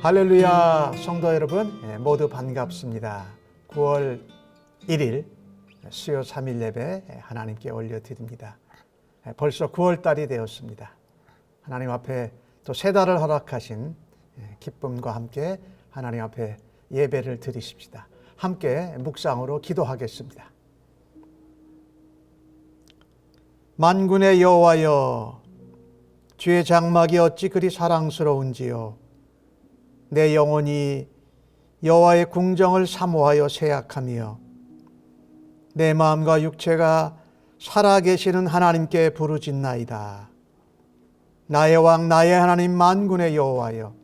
할렐루야, 성도 여러분 모두 반갑습니다. 9월 1일 수요 3일 예배 하나님께 올려드립니다. 벌써 9월 달이 되었습니다. 하나님 앞에 또 새 달을 허락하신 기쁨과 함께 하나님 앞에 예배를 드리십시다. 함께 묵상으로 기도하겠습니다. 만군의 여호와여, 주의 장막이 어찌 그리 사랑스러운지요. 내 영혼이 여호와의 궁정을 사모하여 세약하며 내 마음과 육체가 살아계시는 하나님께 부르짖나이다. 나의 왕 나의 하나님 만군의 여호와여,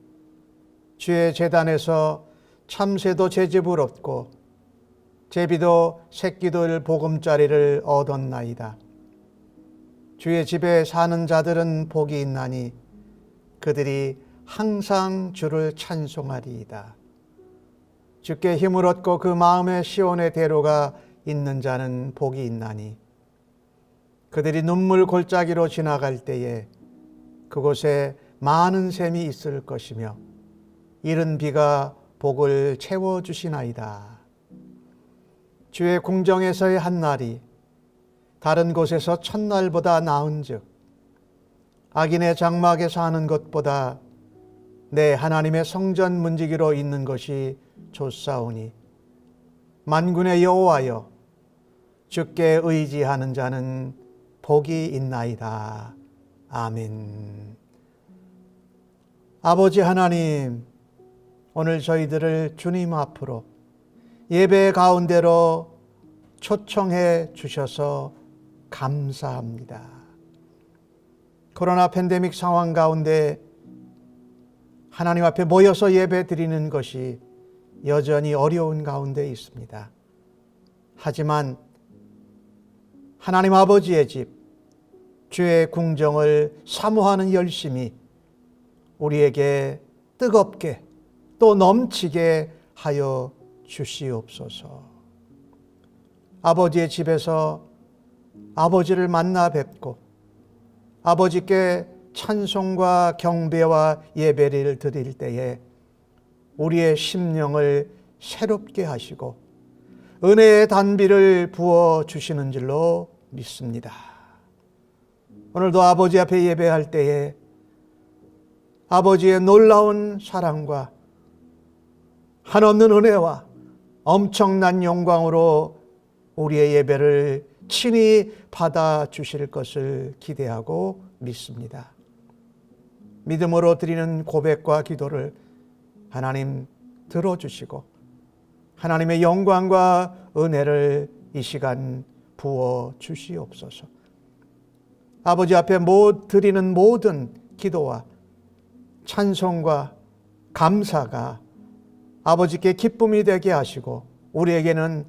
주의 제단에서 참새도 제집을 얻고 제비도 새끼들 보금자리를 얻었나이다. 주의 집에 사는 자들은 복이 있나니 그들이 항상 주를 찬송하리이다. 주께 힘을 얻고 그 마음에 시온의 대로가 있는 자는 복이 있나니 그들이 눈물 골짜기로 지나갈 때에 그곳에 많은 샘이 있을 것이며 이른 비가 복을 채워주시나이다. 주의 궁정에서의 한 날이 다른 곳에서 첫날보다 나은즉 악인의 장막에 사는 것보다 내 하나님의 성전 문지기로 있는 것이 좋사오니 만군의 여호와여, 주께 의지하는 자는 복이 있나이다. 아멘. 아버지 하나님, 오늘 저희들을 주님 앞으로 예배 가운데로 초청해 주셔서 감사합니다. 코로나 팬데믹 상황 가운데 하나님 앞에 모여서 예배 드리는 것이 여전히 어려운 가운데 있습니다. 하지만 하나님 아버지의 집, 주의 궁정을 사모하는 열심이 우리에게 뜨겁게 또 넘치게 하여 주시옵소서. 아버지의 집에서 아버지를 만나 뵙고 아버지께 찬송과 경배와 예배를 드릴 때에 우리의 심령을 새롭게 하시고 은혜의 단비를 부어 주시는 줄로 믿습니다. 오늘도 아버지 앞에 예배할 때에 아버지의 놀라운 사랑과 한없는 은혜와 엄청난 영광으로 우리의 예배를 친히 받아 주실 것을 기대하고 믿습니다. 믿음으로 드리는 고백과 기도를 하나님 들어주시고 하나님의 영광과 은혜를 이 시간 부어 주시옵소서. 아버지 앞에 드리는 모든 기도와 찬송과 감사가 아버지께 기쁨이 되게 하시고 우리에게는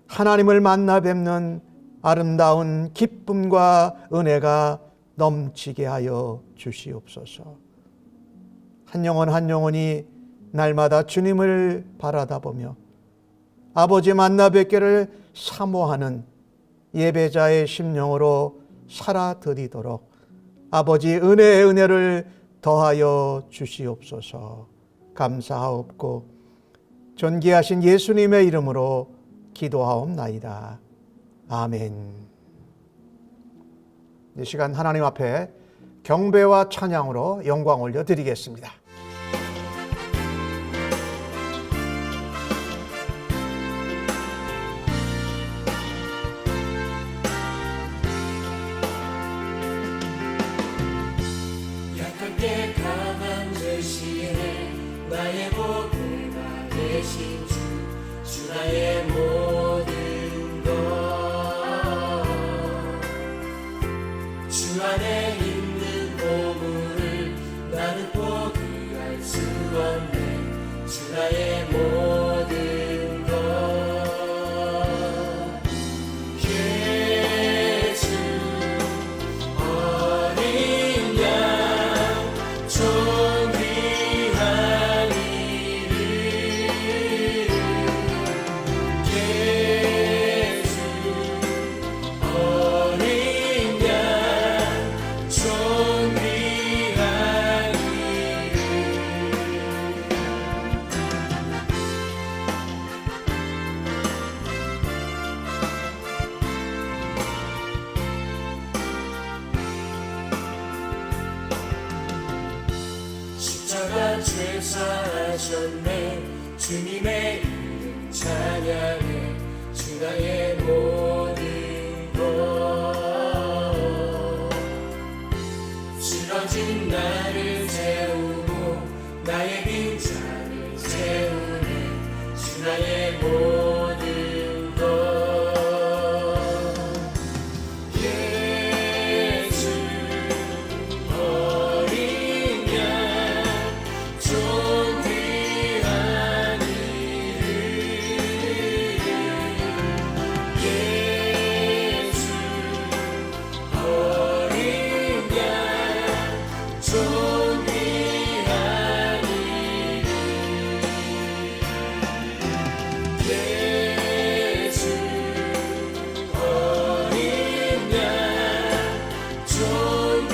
하나님을 만나 뵙는 아름다운 기쁨과 은혜가 넘치게 하여 주시옵소서. 한 영혼 한 영혼이 날마다 주님을 바라다보며 아버지 만나 뵙기를 사모하는 예배자의 심령으로 살아드리도록 아버지 은혜의 은혜를 더하여 주시옵소서. 감사하옵고 존귀하신 예수님의 이름으로 기도하옵나이다. 아멘. 이 시간 하나님 앞에 경배와 찬양으로 영광 올려드리겠습니다. 약할 때 강한 주시네 나의 보배가 되신 주 나의 모든 것 주 안에 있는 보물을 나는 포기할 수 없네. 주 나의 모든 것 예수 어린 양 존귀한 이름 죄사하셨네. 주님의 이름 찬양해. 주 나의 모든 것. 쓰러진 나를 세우고 나의 빈자를 채우네. 주 나의 모든 것. 예수 어린 양 존귀한 이름. 예수 어린 양 존귀한 이름. 예수 어린 양 존귀한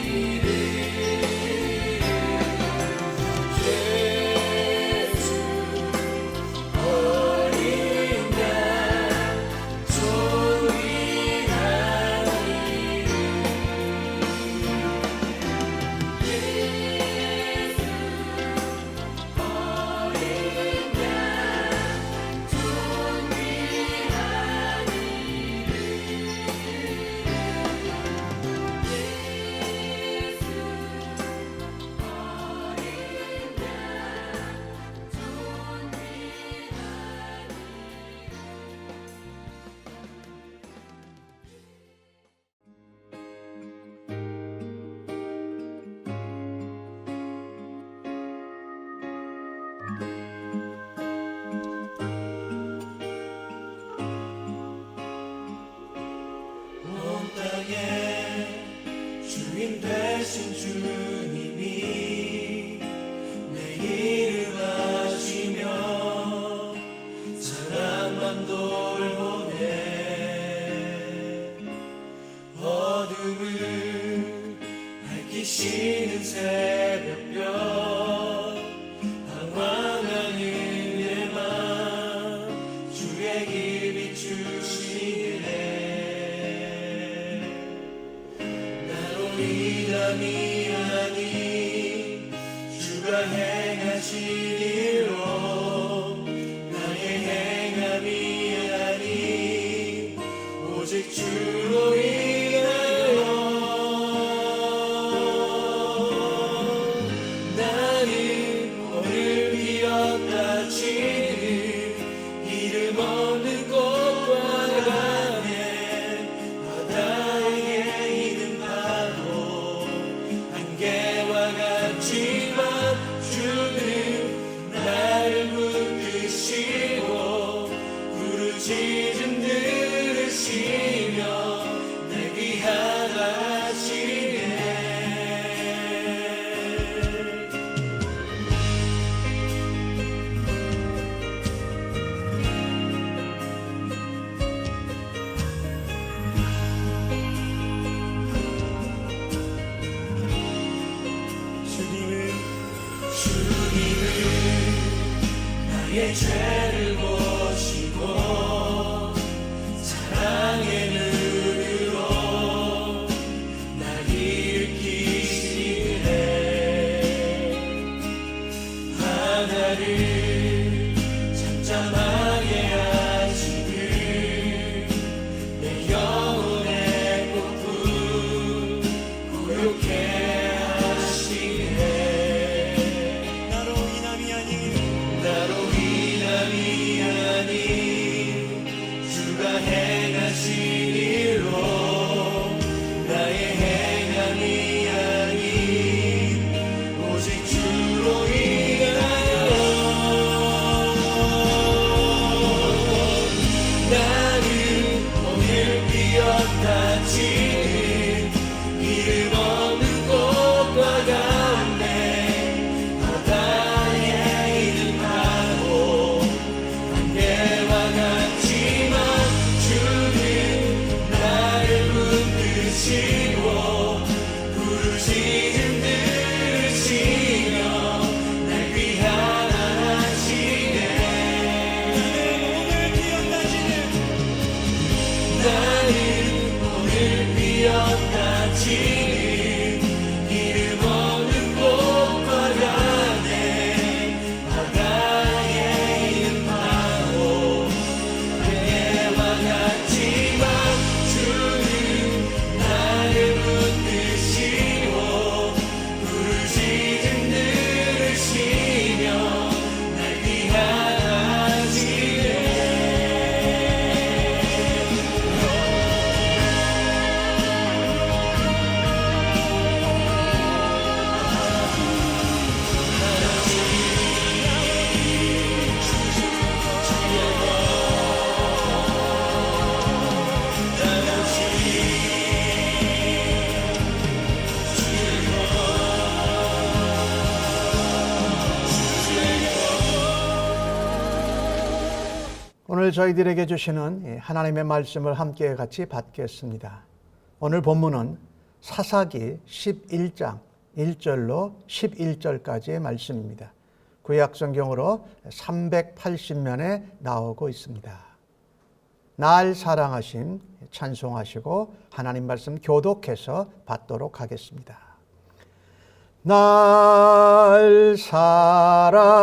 이름. 예수 어린 양 온 땅에 주인 되신 주님이 내 일을 하시며 사랑만 돌보네. 어둠을 밝히시는 새벽별 방황하는 내 맘 주의 길 비추시네. 나로 인함이 아닌 주가 행하신 일로 나의 행함이 아닌 오직 주로 인하여 나는 오늘 비었다 치는 이름 없는 꽃과 같네. 바다에게 있는 파도 안개와 같지만 주는 나를 붙드시고 부르짖음 들으시며 날 귀하다 하시네. 주님은 나의 죄를 보시고 사랑의 눈으로 날 일으키시네. 하나를 잠잠하게 하시는 내 영혼의 폭풍 고요케 하시네. 나로 인함이 오늘 저희들에게 주시는 하나님의 말씀을 함께 같이 받겠습니다. 오늘 본문은 사사기 11장 1절로 11절까지의 말씀입니다. 구약성경으로 380면에 나오고 있습니다. 날 사랑하심 찬송하시고 하나님 말씀 교독해서 받도록 하겠습니다. 날 사랑하심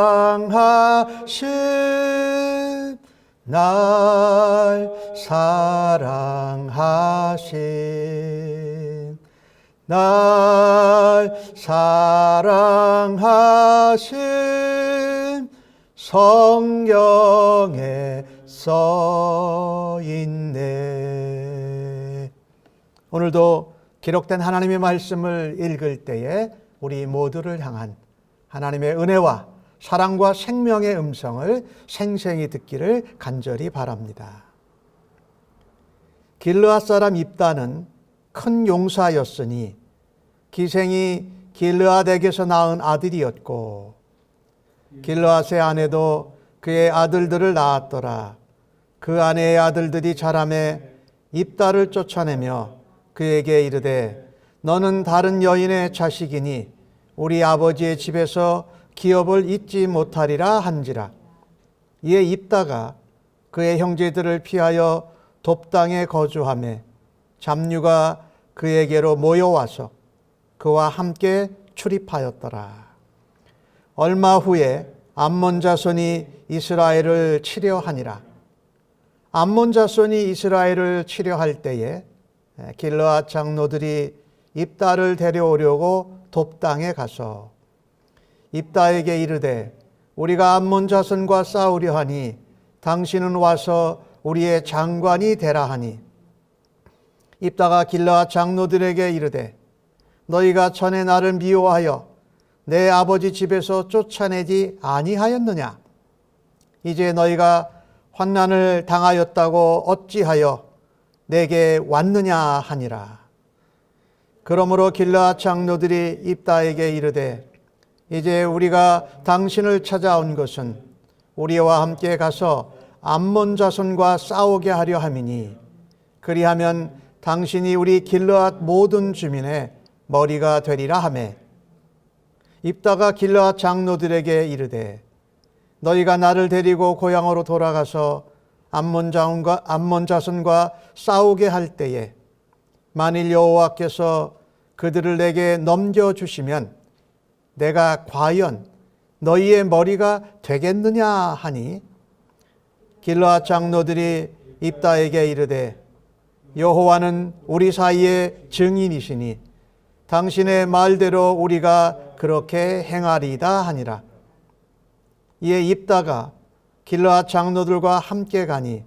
날 사랑하심 날 사랑하심 성경에 써있네. 오늘도 기록된 하나님의 말씀을 읽을 때에 우리 모두를 향한 하나님의 은혜와 사랑과 생명의 음성을 생생히 듣기를 간절히 바랍니다. 길르앗 사람 입다는 큰 용사였으니 기생이 길르앗에게서 낳은 아들이었고 길르앗의 아내도 그의 아들들을 낳았더라. 그 아내의 아들들이 자라매 입다를 쫓아내며 그에게 이르되 너는 다른 여인의 자식이니 우리 아버지의 집에서 기업을 잊지 못하리라 한지라. 이에 입다가 그의 형제들을 피하여 돕당에 거주하매 잡류가 그에게로 모여와서 그와 함께 출입하였더라. 얼마 후에 암몬 자손이 이스라엘을 치려하니라. 암몬 자손이 이스라엘을 치려할 때에 길르앗 장로들이 입다를 데려오려고 돕당에 가서 입다에게 이르되 우리가 암몬 자손과 싸우려 하니 당신은 와서 우리의 장관이 되라 하니 입다가 길르앗 장로들에게 이르되 너희가 전에 나를 미워하여 내 아버지 집에서 쫓아내지 아니하였느냐? 이제 너희가 환난을 당하였다고 어찌하여 내게 왔느냐 하니라. 그러므로 길르앗 장로들이 입다에게 이르되 이제 우리가 당신을 찾아온 것은 우리와 함께 가서 암몬 자손과 싸우게 하려 함이니 그리하면 당신이 우리 길르앗 모든 주민의 머리가 되리라 하매 입다가 길르앗 장로들에게 이르되 너희가 나를 데리고 고향으로 돌아가서 암몬 자손과 싸우게 할 때에 만일 여호와께서 그들을 내게 넘겨주시면 내가 과연 너희의 머리가 되겠느냐 하니 길르앗 장로들이 입다에게 이르되 여호와는 우리 사이의 증인이시니 당신의 말대로 우리가 그렇게 행하리이다 하니라. 이에 입다가 길르앗 장로들과 함께 가니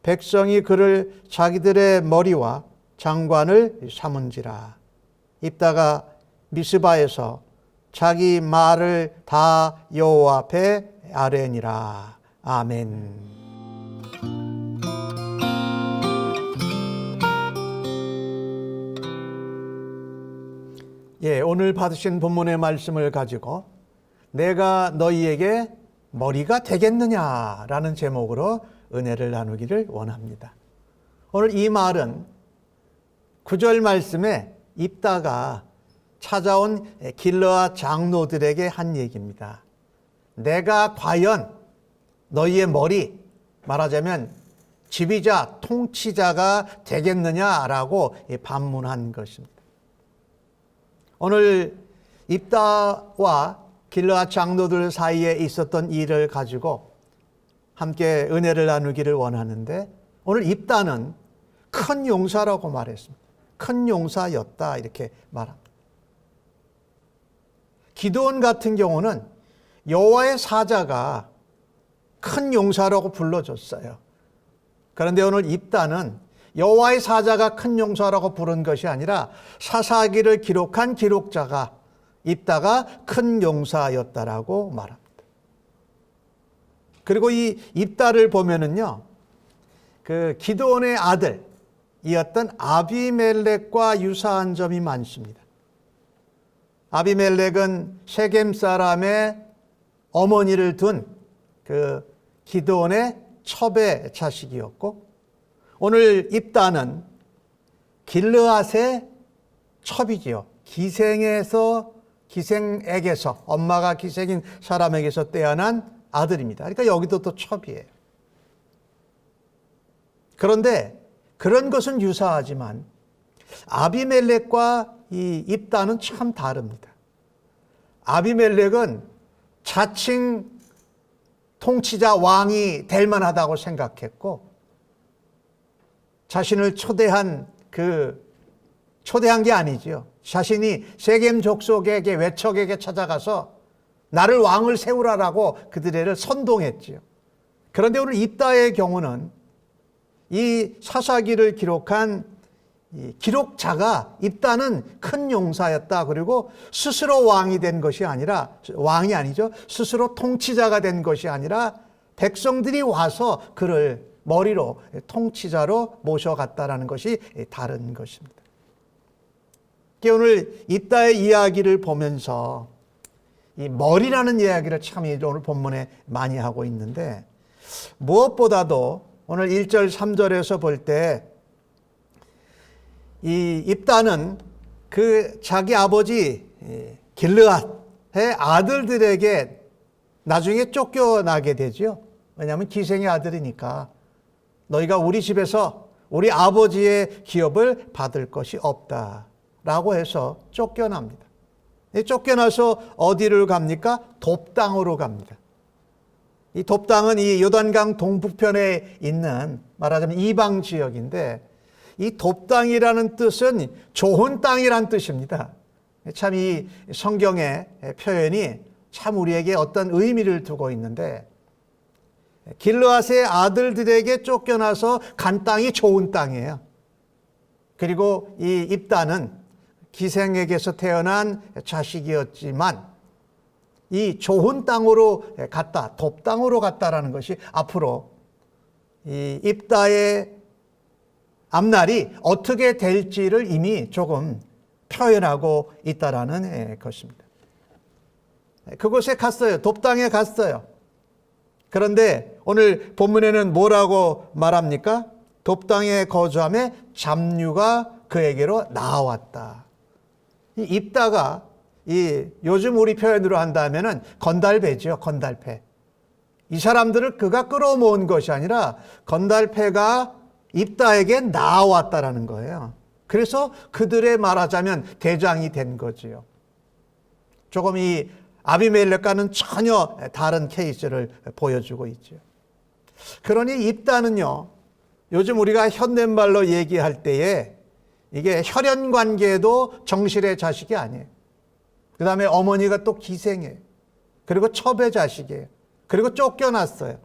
백성이 그를 자기들의 머리와 장관을 삼은지라. 입다가 미스바에서 자기 말을 다 여호와 앞에 아뢰니라. 아멘. 오늘 받으신 본문의 말씀을 가지고 내가 너희에게 머리가 되겠느냐라는 제목으로 은혜를 나누기를 원합니다. 오늘 이 말은 9절 말씀에 입다가 찾아온 길르앗 장로들에게 한 얘기입니다. 내가 과연 너희의 머리, 말하자면 지휘자, 통치자가 되겠느냐라고 반문한 것입니다. 오늘 입다와 길르앗 장로들 사이에 있었던 일을 가지고 함께 은혜를 나누기를 원하는데 오늘 입다는 큰 용사라고 말했습니다. 큰 용사였다 이렇게 말합니다. 기드온 같은 경우는 여호와의 사자가 큰 용사라고 불러줬어요. 그런데 오늘 입다는 여호와의 사자가 큰 용사라고 부른 것이 아니라 사사기를 기록한 기록자가 입다가 큰 용사였다라고 말합니다. 그리고 이 입다를 보면은요, 그 기드온의 아들이었던 아비멜렉과 유사한 점이 많습니다. 아비멜렉은 셰겜 사람의 어머니를 둔 그 기드온의 첩의 자식이었고 오늘 입다는 길르앗의 첩이지요. 기생에게서 엄마가 기생인 사람에게서 떼어난 아들입니다. 그러니까 여기도 또 첩이에요. 그런데 그런 것은 유사하지만 아비멜렉과 이 입다는 참 다릅니다. 아비멜렉은 자칭 통치자 왕이 될 만하다고 생각했고 자신을 초대한 게 아니지요. 자신이 세겜 족속에게 외척에게 찾아가서 나를 왕을 세우라라고 그들을 선동했지요. 그런데 오늘 입다의 경우는 이 사사기를 기록한 이 기록자가 입다는 큰 용사였다. 그리고 스스로 왕이 된 것이 아니라 왕이 아니죠. 스스로 통치자가 된 것이 아니라 백성들이 와서 그를 머리로 통치자로 모셔갔다라는 것이 다른 것입니다. 오늘 입다의 이야기를 보면서 이 머리라는 이야기를 참 오늘 본문에 많이 하고 있는데 무엇보다도 오늘 1절 3절에서 볼 때 이 입다는 그 자기 아버지 길르앗의 아들들에게 나중에 쫓겨나게 되죠. 왜냐하면 기생의 아들이니까 너희가 우리 집에서 우리 아버지의 기업을 받을 것이 없다라고 해서 쫓겨납니다. 쫓겨나서 어디를 갑니까? 돕당으로 갑니다. 이 돕당은 이 요단강 동북편에 있는 말하자면 이방 지역인데 이 돕당이라는 뜻은 좋은 땅이란 뜻입니다. 참 이 성경의 표현이 참 우리에게 어떤 의미를 두고 있는데 길르앗의 아들들에게 쫓겨나서 간 땅이 좋은 땅이에요. 그리고 이 입다는 기생에게서 태어난 자식이었지만 이 좋은 땅으로 갔다, 돕당으로 갔다라는 것이 앞으로 이 입다의 앞날이 어떻게 될지를 이미 조금 표현하고 있다라는 것입니다. 그곳에 갔어요. 돕당에 갔어요. 그런데 오늘 본문에는 뭐라고 말합니까? 돕당에 거주함에 잡류가 그에게로 나왔다. 이 입다가 요즘 우리 표현으로 한다면은 건달배죠. 건달패. 이 사람들을 그가 끌어모은 것이 아니라 건달패가 입다에게 나왔다라는 거예요. 그래서 그들의 말하자면 대장이 된 거지요. 조금 이 아비멜렉과는 전혀 다른 케이스를 보여주고 있죠. 그러니 입다는요, 요즘 우리가 현대말로 얘기할 때에 이게 혈연 관계도 정실의 자식이 아니에요. 그 다음에 어머니가 또 기생이에요. 그리고 첩의 자식이에요. 그리고 쫓겨났어요.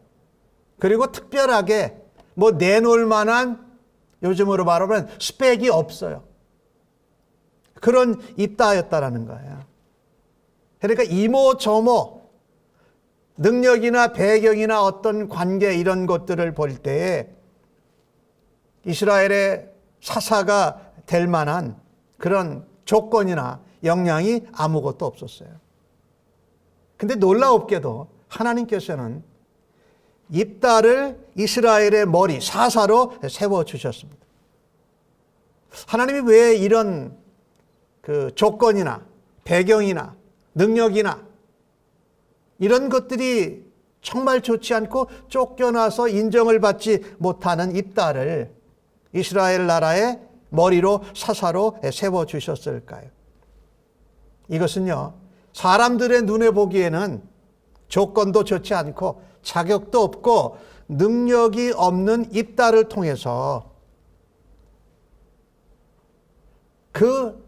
그리고 특별하게 뭐 내놓을 만한 요즘으로 말하면 스펙이 없어요. 그런 입다였다라는 거예요. 그러니까 이모 저모 능력이나 배경이나 어떤 관계 이런 것들을 볼 때에 이스라엘의 사사가 될 만한 그런 조건이나 역량이 아무것도 없었어요. 근데 놀라웠게도 하나님께서는 입다를 이스라엘의 머리, 사사로 세워주셨습니다. 하나님이 왜 이런 그 조건이나 배경이나 능력이나 이런 것들이 정말 좋지 않고 쫓겨나서 인정을 받지 못하는 입다를 이스라엘 나라의 머리로 사사로 세워주셨을까요? 이것은요, 사람들의 눈에 보기에는 조건도 좋지 않고 자격도 없고 능력이 없는 입다를 통해서 그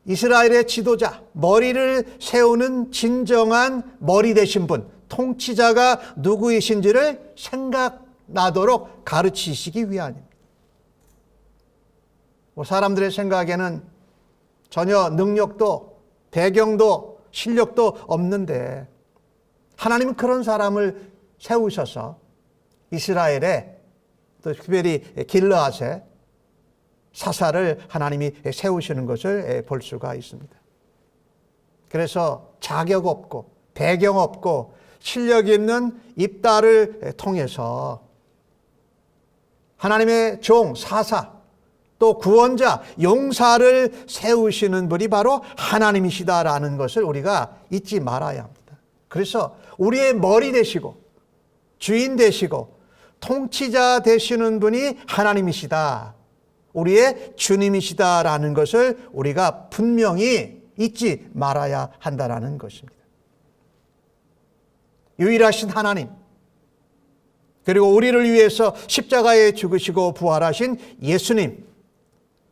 이스라엘의 지도자, 머리를 세우는 진정한 머리 되신 분, 통치자가 누구이신지를 생각나도록 가르치시기 위함입니다. 사람들의 생각에는 전혀 능력도 배경도 실력도 없는데 하나님은 그런 사람을 세우셔서 이스라엘에 또 특별히 길르앗에 사사를 하나님이 세우시는 것을 볼 수가 있습니다. 그래서 자격 없고 배경 없고 실력 있는 입다를 통해서 하나님의 종, 사사, 또 구원자, 용사를 세우시는 분이 바로 하나님이시다라는 것을 우리가 잊지 말아야 합니다. 그래서 우리의 머리 되시고 주인 되시고 통치자 되시는 분이 하나님이시다, 우리의 주님이시다라는 것을 우리가 분명히 잊지 말아야 한다라는 것입니다. 유일하신 하나님, 그리고 우리를 위해서 십자가에 죽으시고 부활하신 예수님,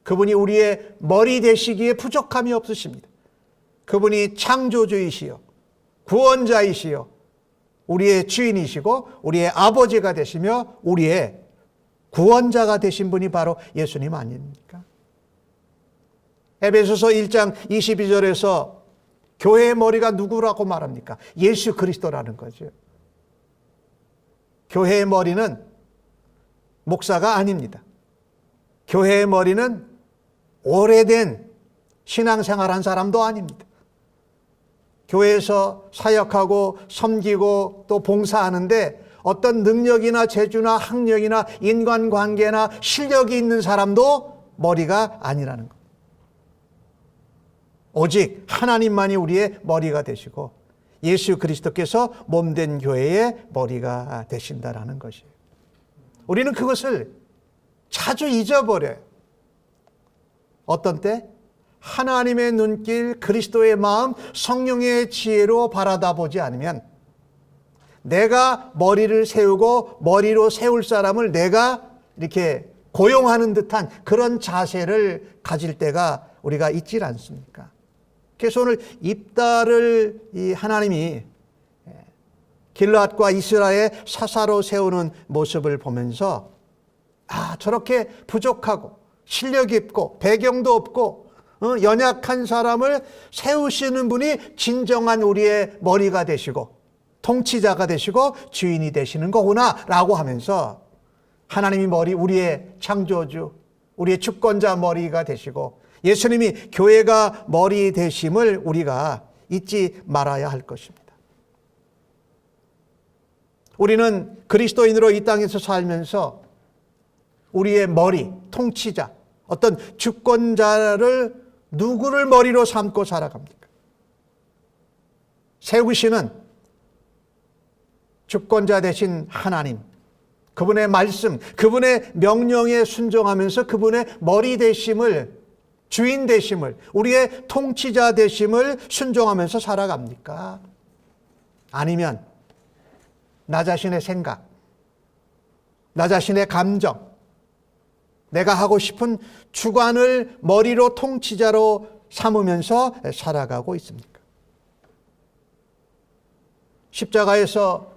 그분이 우리의 머리 되시기에 부족함이 없으십니다. 그분이 창조주이시요 구원자이시요 우리의 주인이시고 우리의 아버지가 되시며 우리의 구원자가 되신 분이 바로 예수님 아닙니까? 에베소서 1장 22절에서 교회의 머리가 누구라고 말합니까? 예수 그리스도라는 거죠. 교회의 머리는 목사가 아닙니다. 교회의 머리는 오래된 신앙생활한 사람도 아닙니다. 교회에서 사역하고 섬기고 또 봉사하는데 어떤 능력이나 재주나 학력이나 인간관계나 실력이 있는 사람도 머리가 아니라는 것. 오직 하나님만이 우리의 머리가 되시고 예수 그리스도께서 몸된 교회의 머리가 되신다라는 것이에요. 우리는 그것을 자주 잊어버려요. 어떤 때? 하나님의 눈길, 그리스도의 마음, 성령의 지혜로 바라다 보지 않으면 내가 머리를 세우고 머리로 세울 사람을 내가 이렇게 고용하는 듯한 그런 자세를 가질 때가 우리가 있질 않습니까? 그래서 오늘 입다를 이 하나님이 길앗과 이스라엘 사사로 세우는 모습을 보면서 저렇게 부족하고 실력 있고 배경도 없고 연약한 사람을 세우시는 분이 진정한 우리의 머리가 되시고 통치자가 되시고 주인이 되시는 거구나 라고 하면서 하나님이 머리, 우리의 창조주, 우리의 주권자 머리가 되시고 예수님이 교회가 머리 되심을 우리가 잊지 말아야 할 것입니다. 우리는 그리스도인으로 이 땅에서 살면서 우리의 머리, 통치자, 어떤 주권자를 누구를 머리로 삼고 살아갑니까? 세우시는 주권자 되신 하나님, 그분의 말씀, 그분의 명령에 순종하면서 그분의 머리 되심을, 주인 되심을, 우리의 통치자 되심을 순종하면서 살아갑니까? 아니면 나 자신의 생각, 나 자신의 감정, 내가 하고 싶은 주관을 머리로 통치자로 삼으면서 살아가고 있습니까? 십자가에서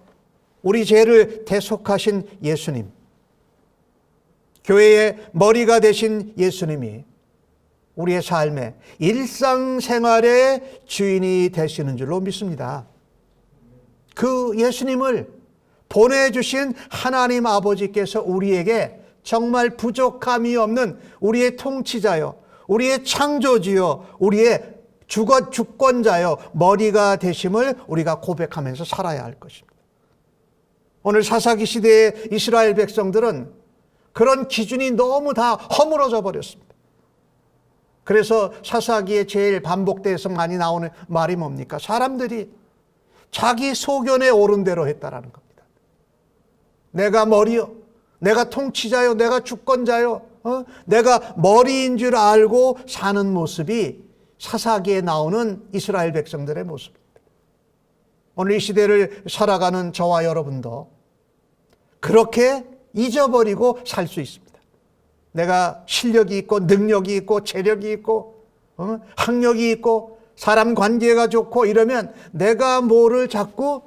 우리 죄를 대속하신 예수님, 교회의 머리가 되신 예수님이 우리의 삶의 일상생활의 주인이 되시는 줄로 믿습니다. 그 예수님을 보내주신 하나님 아버지께서 우리에게 정말 부족함이 없는 우리의 통치자요, 우리의 창조주요, 우리의 주권자요, 머리가 되심을 우리가 고백하면서 살아야 할 것입니다. 오늘 사사기 시대의 이스라엘 백성들은 그런 기준이 너무 다 허물어져 버렸습니다. 그래서 사사기에 제일 반복돼서 많이 나오는 말이 뭡니까? 사람들이 자기 소견에 옳은 대로 했다라는 겁니다. 내가 머리요, 내가 통치자요, 내가 주권자요, 내가 머리인 줄 알고 사는 모습이 사사기에 나오는 이스라엘 백성들의 모습입니다. 오늘 이 시대를 살아가는 저와 여러분도 그렇게 잊어버리고 살 수 있습니다. 내가 실력이 있고 능력이 있고 재력이 있고 학력이 있고 사람 관계가 좋고 이러면 내가 뭐를 자꾸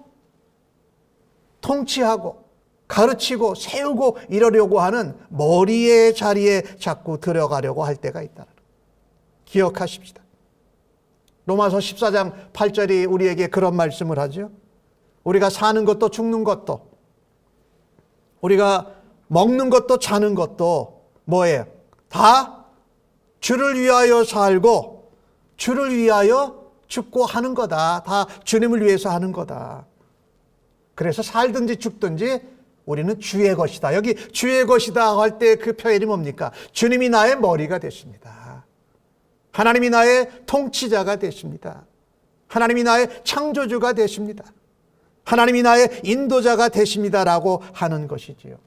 통치하고 가르치고 세우고 이러려고 하는 머리의 자리에 자꾸 들어가려고 할 때가 있다는 거 기억하십시다. 로마서 14장 8절이 우리에게 그런 말씀을 하죠. 우리가 사는 것도 죽는 것도 우리가 먹는 것도 자는 것도 뭐예요? 다 주를 위하여 살고 주를 위하여 죽고 하는 거다. 다 주님을 위해서 하는 거다. 그래서 살든지 죽든지 우리는 주의 것이다. 여기 주의 것이다 할 때 그 표현이 뭡니까? 주님이 나의 머리가 되십니다. 하나님이 나의 통치자가 되십니다. 하나님이 나의 창조주가 되십니다. 하나님이 나의 인도자가 되십니다라고 하는 것이지요.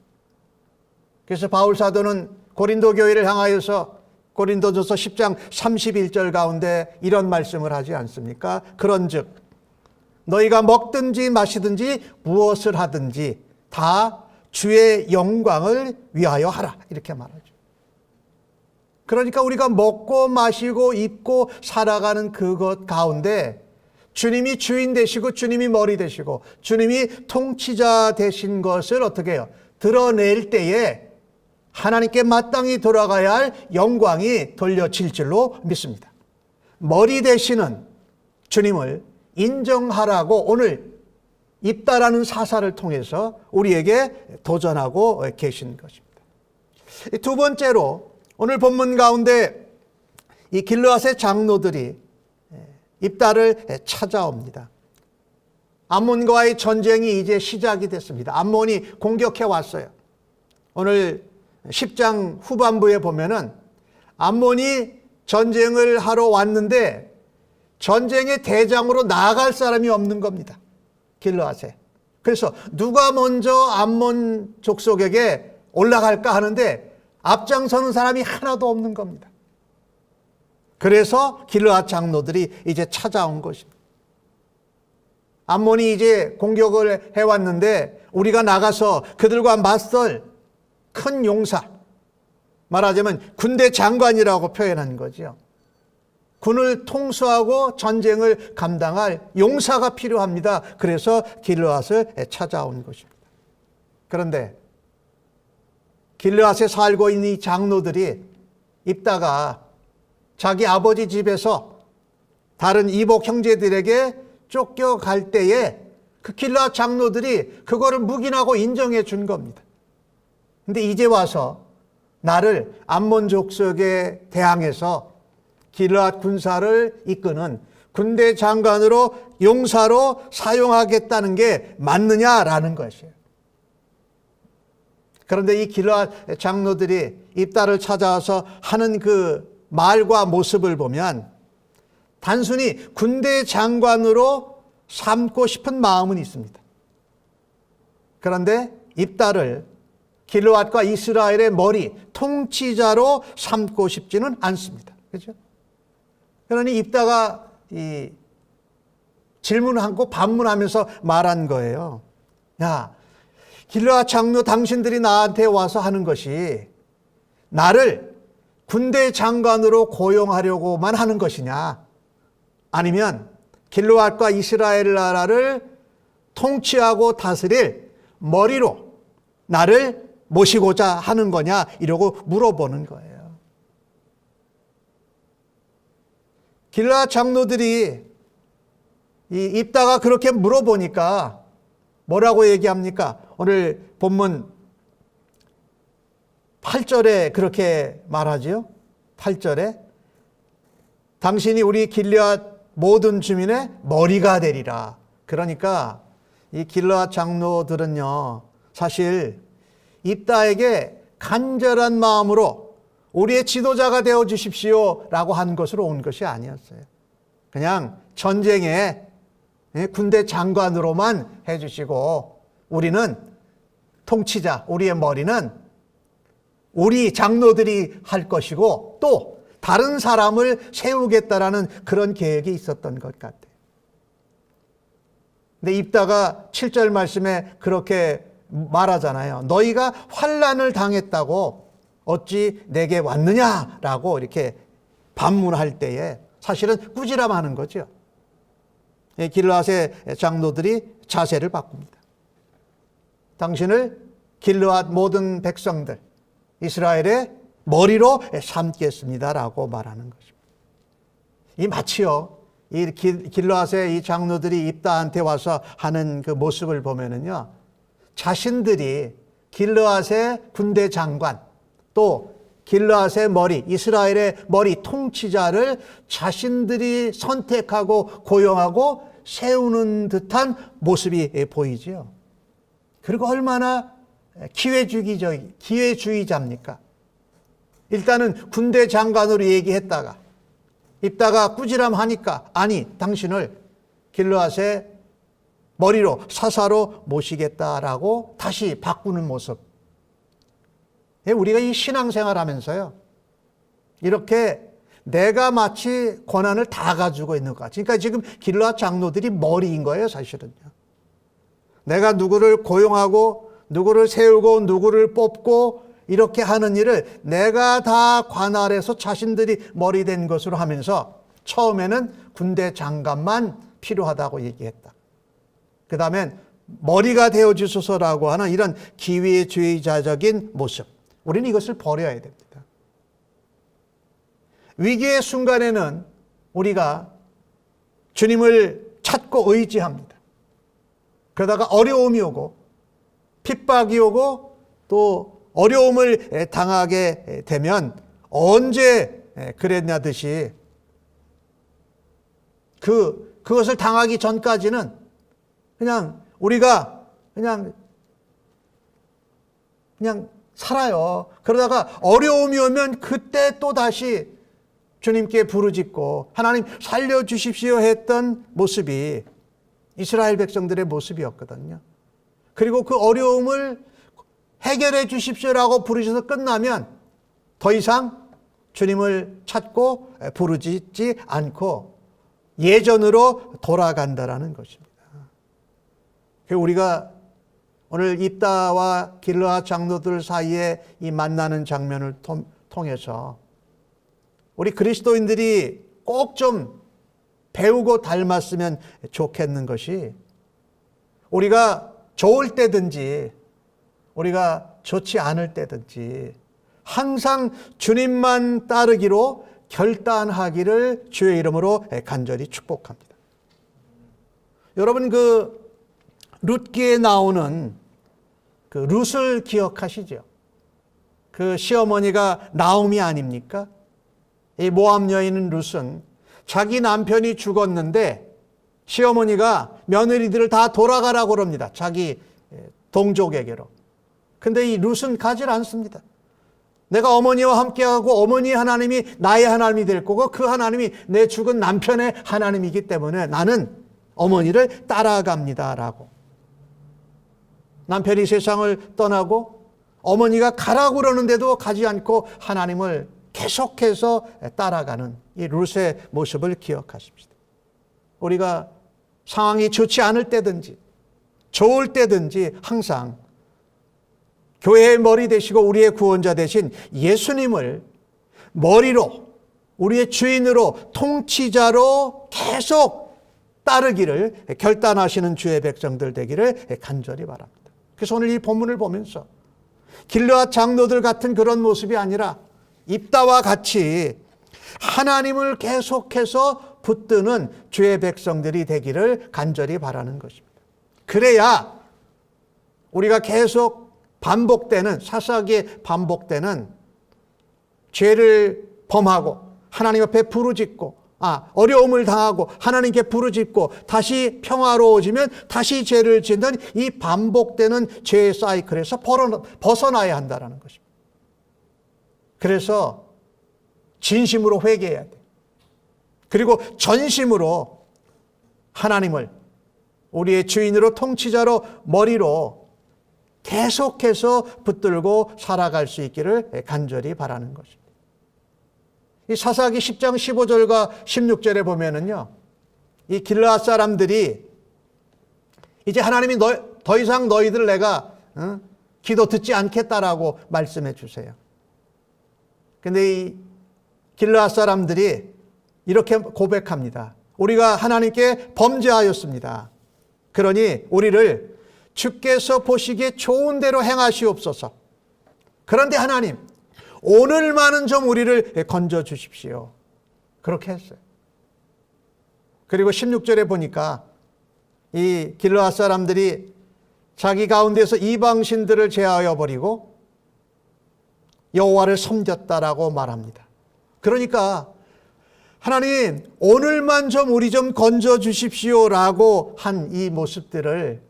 그래서 바울 사도는 고린도 교회를 향하여서 고린도전서 10장 31절 가운데 이런 말씀을 하지 않습니까? 그런즉 너희가 먹든지 마시든지 무엇을 하든지 다 주의 영광을 위하여 하라, 이렇게 말하죠. 그러니까 우리가 먹고 마시고 입고 살아가는 그것 가운데 주님이 주인 되시고 주님이 머리 되시고 주님이 통치자 되신 것을 어떻게 해요? 드러낼 때에 하나님께 마땅히 돌아가야 할 영광이 돌려질 줄로 믿습니다. 머리 되시는 주님을 인정하라고 오늘 입다라는 사사를 통해서 우리에게 도전하고 계신 것입니다. 두 번째로 오늘 본문 가운데 이 길르앗의 장로들이 입다를 찾아옵니다. 암몬과의 전쟁이 이제 시작이 됐습니다. 암몬이 공격해 왔어요. 오늘 10장 후반부에 보면은 암몬이 전쟁을 하러 왔는데 전쟁의 대장으로 나아갈 사람이 없는 겁니다. 길르앗에. 그래서 누가 먼저 암몬 족속에게 올라갈까 하는데 앞장서는 사람이 하나도 없는 겁니다. 그래서 길르앗 장로들이 이제 찾아온 것입니다. 암몬이 이제 공격을 해왔는데 우리가 나가서 그들과 맞설 큰 용사, 말하자면 군대 장관이라고 표현한 거죠. 군을 통수하고 전쟁을 감당할 용사가 필요합니다. 그래서 길르앗을 찾아온 것입니다. 그런데 길르앗에 살고 있는 이 장로들이 입다가 자기 아버지 집에서 다른 이복 형제들에게 쫓겨갈 때에 그 길르앗 장로들이 그거를 묵인하고 인정해 준 겁니다. 근데 이제 와서 나를 암몬 족속에 대항해서 길르앗 군사를 이끄는 군대 장관으로 용사로 사용하겠다는 게 맞느냐라는 것이에요. 그런데 이 길르앗 장로들이 입다를 찾아와서 하는 그 말과 모습을 보면 단순히 군대 장관으로 삼고 싶은 마음은 있습니다. 그런데 입다를 길르앗과 이스라엘의 머리, 통치자로 삼고 싶지는 않습니다. 그렇죠? 그러니 입다가 이 질문하고 반문하면서 말한 거예요. 야, 길르앗 장로 당신들이 나한테 와서 하는 것이 나를 군대 장관으로 고용하려고만 하는 것이냐? 아니면 길르앗과 이스라엘 나라를 통치하고 다스릴 머리로 나를 모시고자 하는 거냐? 이러고 물어보는 거예요. 길르앗 장로들이 이 입다가 그렇게 물어보니까 뭐라고 얘기합니까? 오늘 본문 8절에 그렇게 말하지요. 8절에 당신이 우리 길르앗 모든 주민의 머리가 되리라. 그러니까 이 길르앗 장로들은요, 사실 입다에게 간절한 마음으로 우리의 지도자가 되어 주십시오 라고 한 것으로 온 것이 아니었어요. 그냥 전쟁에 군대 장관으로만 해주시고 우리는 통치자, 우리의 머리는 우리 장로들이 할 것이고 또 다른 사람을 세우겠다라는 그런 계획이 있었던 것 같아요. 근데 입다가 7절 말씀에 그렇게 말하잖아요. 너희가 환난을 당했다고 어찌 내게 왔느냐라고 이렇게 반문할 때에 사실은 꾸지람하는 거죠. 길르앗의 장로들이 자세를 바꿉니다. 당신을 길르앗 모든 백성들, 이스라엘의 머리로 삼겠습니다라고 말하는 것입니다. 이 마치요, 이 길르앗의 이 장로들이 입다한테 와서 하는 그 모습을 보면은요, 자신들이 길르앗의 군대 장관, 또 길르앗의 머리, 이스라엘의 머리 통치자를 자신들이 선택하고 고용하고 세우는 듯한 모습이 보이지요. 그리고 얼마나 기회주의자입니까? 일단은 군대 장관으로 얘기했다가 입다가 꾸지람하니까 아니 당신을 길르앗의 머리로 사사로 모시겠다라고 다시 바꾸는 모습. 우리가 이 신앙생활 하면서요, 이렇게 내가 마치 권한을 다 가지고 있는 것 같이. 그러니까 지금 길르앗 장로들이 머리인 거예요, 사실은요. 내가 누구를 고용하고 누구를 세우고 누구를 뽑고 이렇게 하는 일을 내가 다 관할해서 자신들이 머리 된 것으로 하면서 처음에는 군대 장관만 필요하다고 얘기했다. 그 다음엔 머리가 되어주소서라고 하는 이런 기회주의자적인 모습. 우리는 이것을 버려야 됩니다. 위기의 순간에는 우리가 주님을 찾고 의지합니다. 그러다가 어려움이 오고 핍박이 오고 또 어려움을 당하게 되면 언제 그랬냐듯이 그것을 당하기 전까지는 그냥 우리가 그냥 살아요. 그러다가 어려움이 오면 그때 또 다시 주님께 부르짖고 하나님 살려주십시오 했던 모습이 이스라엘 백성들의 모습이었거든요. 그리고 그 어려움을 해결해 주십시오라고 부르셔서 끝나면 더 이상 주님을 찾고 부르짖지 않고 예전으로 돌아간다라는 것입니다. 우리가 오늘 입다와 길르앗 장로들 사이에 이 만나는 장면을 통해서 우리 그리스도인들이 꼭 좀 배우고 닮았으면 좋겠는 것이, 우리가 좋을 때든지 우리가 좋지 않을 때든지 항상 주님만 따르기로 결단하기를 주의 이름으로 간절히 축복합니다. 여러분, 그 룻기에 나오는 그 룻을 기억하시죠? 그 시어머니가 나옴이 아닙니까? 이 모압 여인은 룻은 자기 남편이 죽었는데 시어머니가 며느리들을 다 돌아가라고 그럽니다. 자기 동족에게로. 근데 이 룻은 가질 않습니다. 내가 어머니와 함께하고 어머니의 하나님이 나의 하나님이 될 거고 그 하나님이 내 죽은 남편의 하나님이기 때문에 나는 어머니를 따라갑니다라고. 남편이 세상을 떠나고 어머니가 가라고 그러는데도 가지 않고 하나님을 계속해서 따라가는 이 룻의 모습을 기억하십시다. 우리가 상황이 좋지 않을 때든지 좋을 때든지 항상 교회의 머리 되시고 우리의 구원자 되신 예수님을 머리로, 우리의 주인으로, 통치자로 계속 따르기를 결단하시는 주의 백성들 되기를 간절히 바랍니다. 그래서 오늘 이 본문을 보면서 길르앗 장로들 같은 그런 모습이 아니라 입다와 같이 하나님을 계속해서 붙드는 주의 백성들이 되기를 간절히 바라는 것입니다. 그래야 우리가 계속 반복되는, 사사기에 반복되는 죄를 범하고 하나님 앞에 부르짖고 어려움을 당하고 하나님께 부르짖고 다시 평화로워지면 다시 죄를 짓는 이 반복되는 죄의 사이클에서 벗어나야 한다는 것입니다. 그래서 진심으로 회개해야 돼. 그리고 전심으로 하나님을 우리의 주인으로, 통치자로, 머리로 계속해서 붙들고 살아갈 수 있기를 간절히 바라는 것입니다. 이 사사기 10장 15절과 16절에 보면은요, 이 길르앗 사람들이 이제 하나님이 더 이상 너희들 내가 기도 듣지 않겠다라고 말씀해 주세요. 근데 이 길르앗 사람들이 이렇게 고백합니다. 우리가 하나님께 범죄하였습니다. 그러니 우리를 주께서 보시기에 좋은 대로 행하시옵소서. 그런데 하나님, 오늘만은 좀 우리를 건져 주십시오. 그렇게 했어요. 그리고 16절에 보니까 이 길르앗 사람들이 자기 가운데서 이방신들을 제하여 버리고 여호와를 섬겼다라고 말합니다. 그러니까 하나님, 오늘만 좀 우리 좀 건져 주십시오라고 한 이 모습들을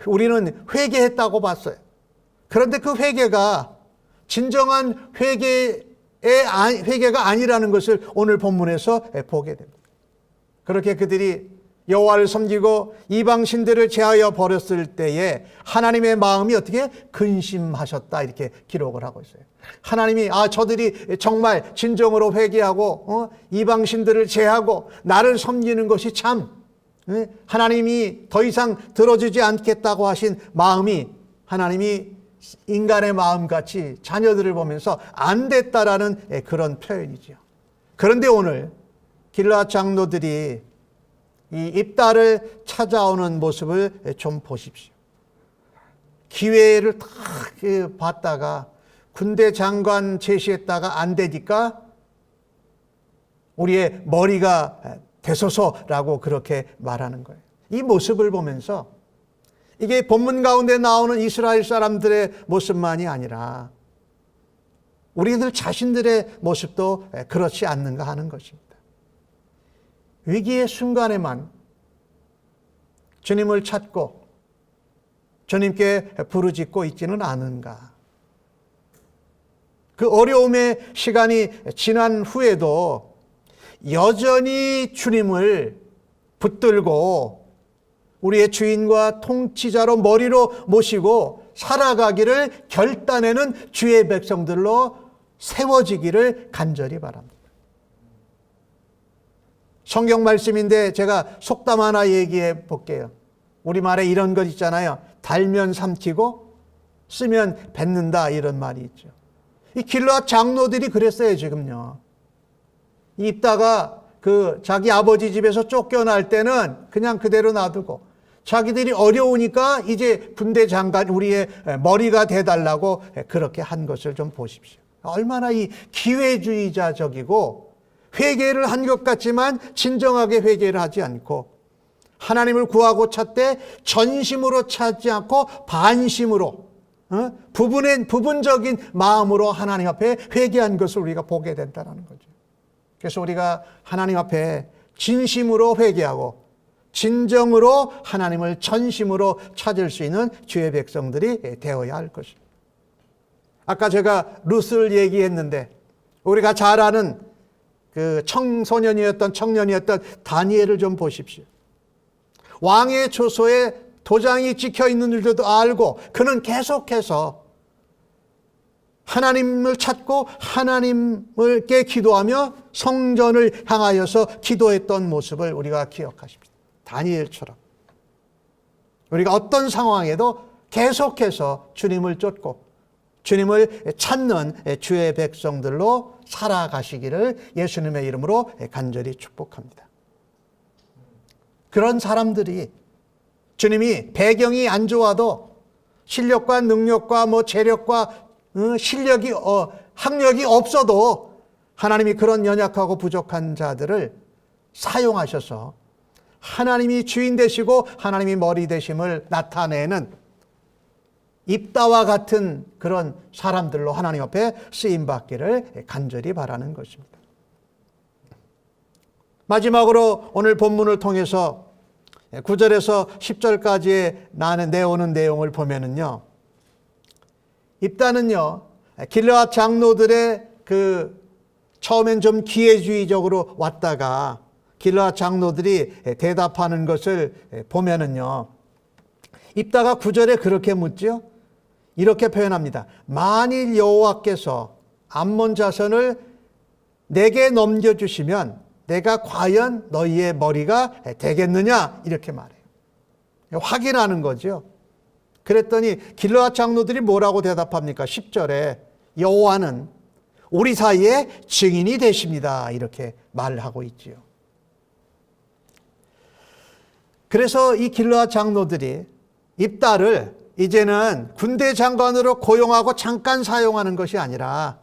우리는 회개했다고 봤어요. 그런데 그 회개가 진정한 회개가 아니라는 것을 오늘 본문에서 보게 됩니다. 그렇게 그들이 여호와를 섬기고 이방신들을 제하여 버렸을 때에 하나님의 마음이 어떻게 근심하셨다 이렇게 기록을 하고 있어요. 하나님이 저들이 정말 진정으로 회개하고 이방신들을 제하고 나를 섬기는 것이 참 하나님이 더 이상 들어주지 않겠다고 하신 마음이 하나님이 인간의 마음같이 자녀들을 보면서 안 됐다라는 그런 표현이죠. 그런데 오늘 길르앗 장로들이 이 입다를 찾아오는 모습을 좀 보십시오. 기회를 딱 봤다가 군대 장관 제시했다가 안 되니까 우리의 머리가 되소서라고 그렇게 말하는 거예요. 이 모습을 보면서 이게 본문 가운데 나오는 이스라엘 사람들의 모습만이 아니라 우리들 자신들의 모습도 그렇지 않는가 하는 것입니다. 위기의 순간에만 주님을 찾고 주님께 부르짖고 있지는 않은가. 그 어려움의 시간이 지난 후에도 여전히 주님을 붙들고 우리의 주인과 통치자로 머리로 모시고 살아가기를 결단하는 주의 백성들로 세워지기를 간절히 바랍니다. 성경 말씀인데 제가 속담 하나 얘기해 볼게요. 우리말에 이런 것 있잖아요. 달면 삼키고 쓰면 뱉는다 이런 말이 있죠. 이 길르앗 장로들이 그랬어요. 지금요. 입다가 자기 아버지 집에서 쫓겨날 때는 그냥 그대로 놔두고 자기들이 어려우니까 이제 군대 장관 우리의 머리가 돼달라고 그렇게 한 것을 좀 보십시오. 얼마나 이 기회주의자적이고 회개를 한 것 같지만 진정하게 회개를 하지 않고 하나님을 구하고 찾되 전심으로 찾지 않고 반심으로 부분적인 마음으로 하나님 앞에 회개한 것을 우리가 보게 된다는 거죠. 그래서 우리가 하나님 앞에 진심으로 회개하고 진정으로 하나님을 전심으로 찾을 수 있는 주의 백성들이 되어야 할 것입니다. 아까 제가 룻을 얘기했는데 우리가 잘 아는 그 청년이었던 다니엘을 좀 보십시오. 왕의 조서에 도장이 찍혀 있는 줄도 알고 그는 계속해서 하나님을 찾고 하나님께 기도하며 성전을 향하여서 기도했던 모습을 우리가 기억하십시오. 다니엘처럼 우리가 어떤 상황에도 계속해서 주님을 쫓고 주님을 찾는 주의 백성들로 살아가시기를 예수님의 이름으로 간절히 축복합니다. 그런 사람들이 주님이 배경이 안 좋아도 실력과 능력과 재력과 실력이 학력이 없어도 하나님이 그런 연약하고 부족한 자들을 사용하셔서 하나님이 주인 되시고 하나님이 머리 되심을 나타내는 입다와 같은 그런 사람들로 하나님 앞에 쓰임받기를 간절히 바라는 것입니다. 마지막으로 오늘 본문을 통해서 9절에서 10절까지의 내오는 내용을 보면은요, 입다는요, 길르앗 장로들의 처음엔 좀 기회주의적으로 왔다가 길르앗 장로들이 대답하는 것을 보면은요, 입다가 9절에 그렇게 묻죠. 이렇게 표현합니다. 만일 여호와께서 암몬 자손을 내게 넘겨주시면 내가 과연 너희의 머리가 되겠느냐 이렇게 말해요. 확인하는 거죠. 그랬더니 길르앗 장로들이 뭐라고 대답합니까? 10절에 여호와는 우리 사이에 증인이 되십니다 이렇게 말을 하고 있지요. 그래서 이 길르앗 장로들이 입다를 이제는 군대 장관으로 고용하고 잠깐 사용하는 것이 아니라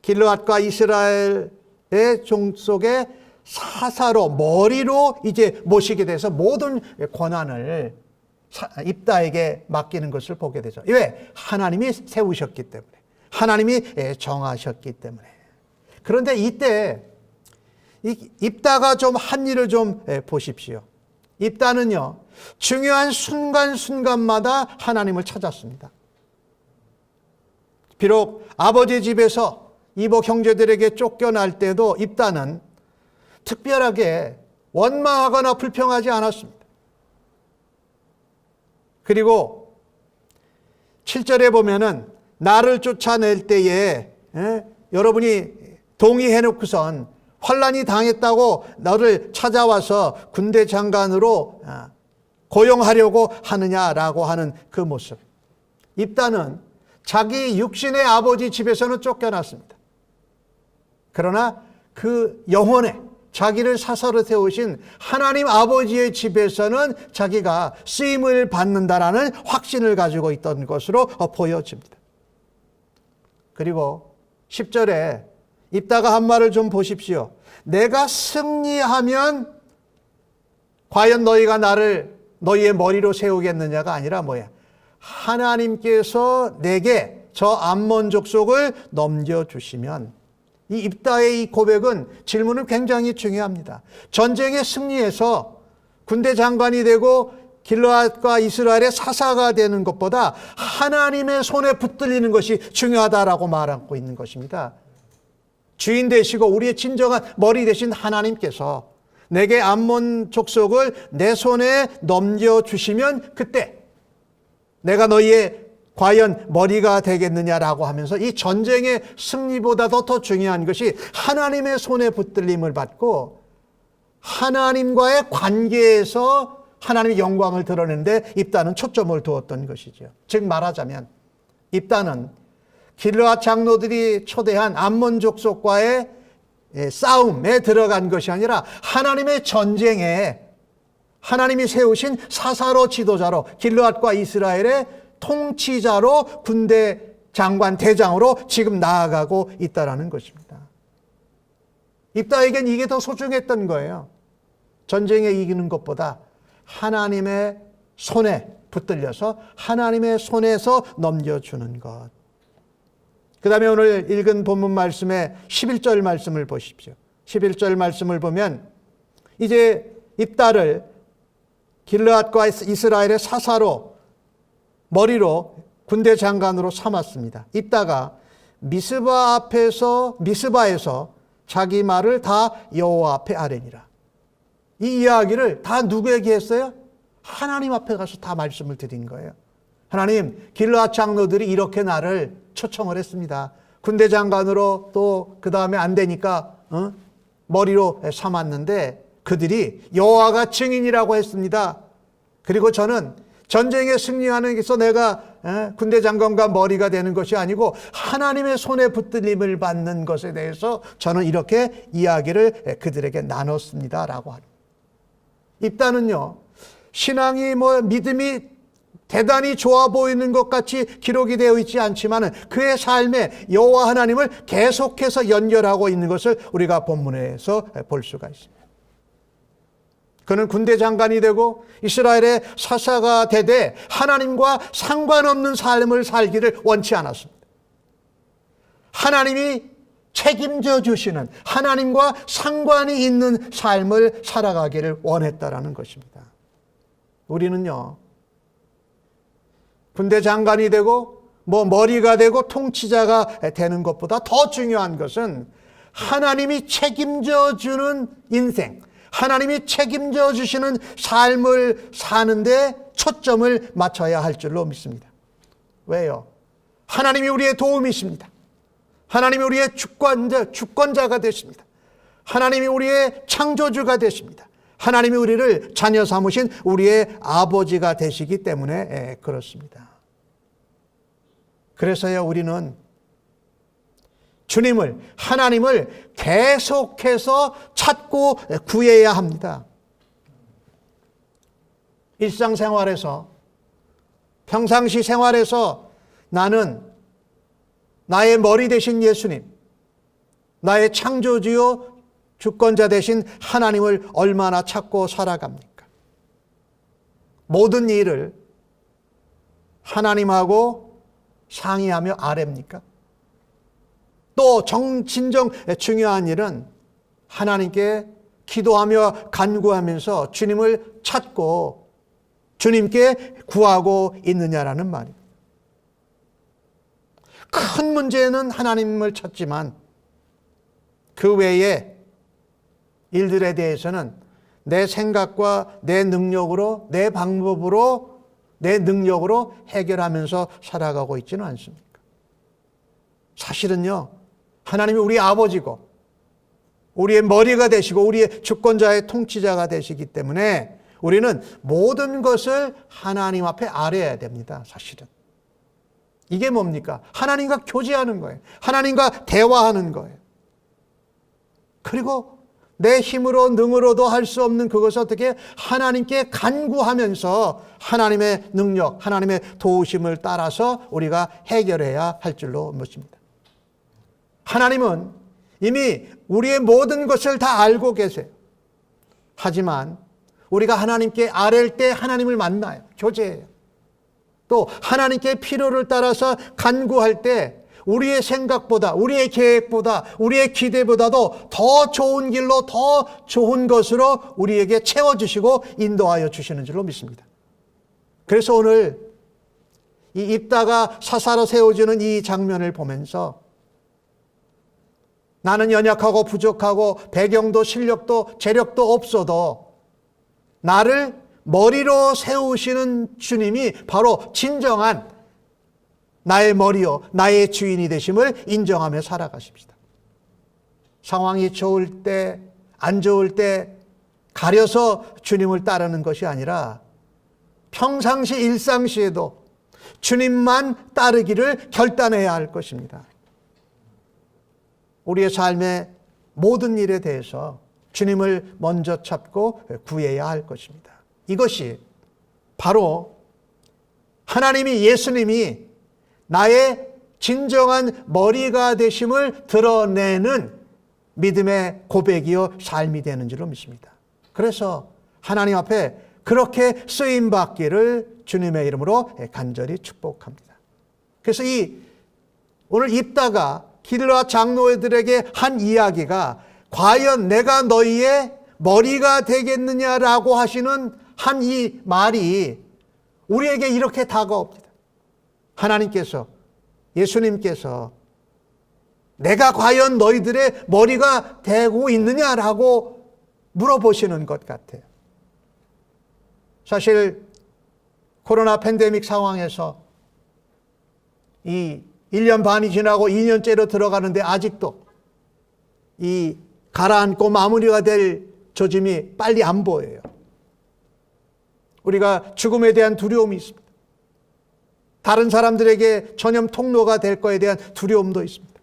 길르앗과 이스라엘의 종속의 사사로 머리로 이제 모시게 돼서 모든 권한을 입다에게 맡기는 것을 보게 되죠. 왜? 하나님이 세우셨기 때문에, 하나님이 정하셨기 때문에. 그런데 이때 입다가 좀 한 일을 좀 보십시오. 입다는요, 중요한 순간순간마다 하나님을 찾았습니다. 비록 아버지 집에서 이복 형제들에게 쫓겨날 때도 입다는 특별하게 원망하거나 불평하지 않았습니다. 그리고 7절에 보면은 나를 쫓아낼 때에 여러분이 동의해놓고선 환난이 당했다고 너를 찾아와서 군대 장관으로 고용하려고 하느냐라고 하는 그 모습. 입다는 자기 육신의 아버지 집에서는 쫓겨났습니다. 그러나 그 영혼에 자기를 사사로 세우신 하나님 아버지의 집에서는 자기가 쓰임을 받는다라는 확신을 가지고 있던 것으로 보여집니다. 그리고 10절에 입다가 한 말을 좀 보십시오. 내가 승리하면 과연 너희가 나를 너희의 머리로 세우겠느냐가 아니라 뭐야? 하나님께서 내게 저 암몬 족속을 넘겨주시면, 이 입다의 이 고백은, 질문은 굉장히 중요합니다. 전쟁에 승리해서 군대 장관이 되고 길르앗과 이스라엘의 사사가 되는 것보다 하나님의 손에 붙들리는 것이 중요하다라고 말하고 있는 것입니다. 주인 되시고 우리의 진정한 머리 되신 하나님께서 내게 암몬 족속을 내 손에 넘겨주시면 그때 내가 너희의 과연 머리가 되겠느냐라고 하면서 이 전쟁의 승리보다도 더 중요한 것이 하나님의 손에 붙들림을 받고 하나님과의 관계에서 하나님의 영광을 드러내는데 입다는 초점을 두었던 것이죠. 즉 말하자면 입다는 길르앗 장로들이 초대한 암몬 족속과의 싸움에 들어간 것이 아니라 하나님의 전쟁에 하나님이 세우신 사사로 지도자로 길르앗과 이스라엘의 통치자로 군대 장관 대장으로 지금 나아가고 있다는 것입니다. 입다에겐 이게 더 소중했던 거예요. 전쟁에 이기는 것보다 하나님의 손에 붙들려서 하나님의 손에서 넘겨주는 것. 그 다음에 오늘 읽은 본문 말씀의 11절 말씀을 보십시오. 11절 말씀을 보면 이제 입다를 길르앗과 이스라엘의 사사로 머리로 군대 장관으로 삼았습니다. 입다가 미스바에서 자기 말을 다 여호와 앞에 아뢰니라. 이 이야기를 다 누구에게 했어요? 하나님 앞에 가서 다 말씀을 드린 거예요. 하나님, 길르앗 장로들이 이렇게 나를 초청을 했습니다. 군대 장관으로 또 그 다음에 안 되니까 머리로 삼았는데 그들이 여호와가 증인이라고 했습니다. 그리고 저는 전쟁에 승리하는 것에서 내가 군대 장관과 머리가 되는 것이 아니고 하나님의 손에 붙들림을 받는 것에 대해서 저는 이렇게 이야기를 그들에게 나눴습니다라고 하는. 입다는요, 신앙이 믿음이 대단히 좋아 보이는 것 같이 기록이 되어 있지 않지만 그의 삶에 여호와 하나님을 계속해서 연결하고 있는 것을 우리가 본문에서 볼 수가 있습니다. 그는 군대 장관이 되고 이스라엘의 사사가 되되 하나님과 상관없는 삶을 살기를 원치 않았습니다. 하나님이 책임져 주시는, 하나님과 상관이 있는 삶을 살아가기를 원했다라는 것입니다. 우리는요, 군대 장관이 되고 머리가 되고 통치자가 되는 것보다 더 중요한 것은 하나님이 책임져 주는 인생, 하나님이 책임져 주시는 삶을 사는데 초점을 맞춰야 할 줄로 믿습니다. 왜요? 하나님이 우리의 도움이십니다. 하나님이 우리의 주권자가 되십니다. 하나님이 우리의 창조주가 되십니다. 하나님이 우리를 자녀 삼으신 우리의 아버지가 되시기 때문에 그렇습니다. 그래서요, 우리는 주님을, 하나님을 계속해서 찾고 구해야 합니다. 일상생활에서, 평상시 생활에서 나는 나의 머리 되신 예수님, 나의 창조주요 주권자 되신 하나님을 얼마나 찾고 살아갑니까? 모든 일을 하나님하고 상의하며 아뢰입니까? 또 진정 중요한 일은 하나님께 기도하며 간구하면서 주님을 찾고 주님께 구하고 있느냐라는 말입니다. 큰 문제는 하나님을 찾지만 그 외에 일들에 대해서는 내 생각과 내 능력으로, 내 방법으로, 내 능력으로 해결하면서 살아가고 있지는 않습니까? 사실은요, 하나님이 우리 아버지고 우리의 머리가 되시고 우리의 주권자의 통치자가 되시기 때문에 우리는 모든 것을 하나님 앞에 아뢰어야 됩니다. 사실은 이게 뭡니까? 하나님과 교제하는 거예요. 하나님과 대화하는 거예요. 그리고 내 힘으로 능으로도 할 수 없는 그것을 어떻게 하나님께 간구하면서 하나님의 능력, 하나님의 도우심을 따라서 우리가 해결해야 할 줄로 믿습니다. 하나님은 이미 우리의 모든 것을 다 알고 계세요. 하지만 우리가 하나님께 아뢰일 때 하나님을 만나요. 교제해요. 또 하나님께 필요를 따라서 간구할 때 우리의 생각보다, 우리의 계획보다, 우리의 기대보다도 더 좋은 길로, 더 좋은 것으로 우리에게 채워주시고 인도하여 주시는 줄로 믿습니다. 그래서 오늘 이 입다가 사사로 세워주는 이 장면을 보면서 나는 연약하고 부족하고 배경도 실력도 재력도 없어도 나를 머리로 세우시는 주님이 바로 진정한 나의 머리요, 나의 주인이 되심을 인정하며 살아가십시다. 상황이 좋을 때, 안 좋을 때 가려서 주님을 따르는 것이 아니라 평상시 일상시에도 주님만 따르기를 결단해야 할 것입니다. 우리의 삶의 모든 일에 대해서 주님을 먼저 찾고 구해야 할 것입니다. 이것이 바로 하나님이, 예수님이 나의 진정한 머리가 되심을 드러내는 믿음의 고백이요 삶이 되는 줄로 믿습니다. 그래서 하나님 앞에 그렇게 쓰임받기를 주님의 이름으로 간절히 축복합니다. 그래서 오늘 입다가 길라 장로들에게 한 이야기가 과연 내가 너희의 머리가 되겠느냐라고 하시는 한 이 말이 우리에게 이렇게 다가옵니다. 하나님께서, 예수님께서 내가 과연 너희들의 머리가 되고 있느냐라고 물어보시는 것 같아요. 사실 코로나 팬데믹 상황에서 이 1년 반이 지나고 2년째로 들어가는데 아직도 이 가라앉고 마무리가 될 조짐이 빨리 안 보여요. 우리가 죽음에 대한 두려움이 있습니다. 다른 사람들에게 전염 통로가 될 거에 대한 두려움도 있습니다.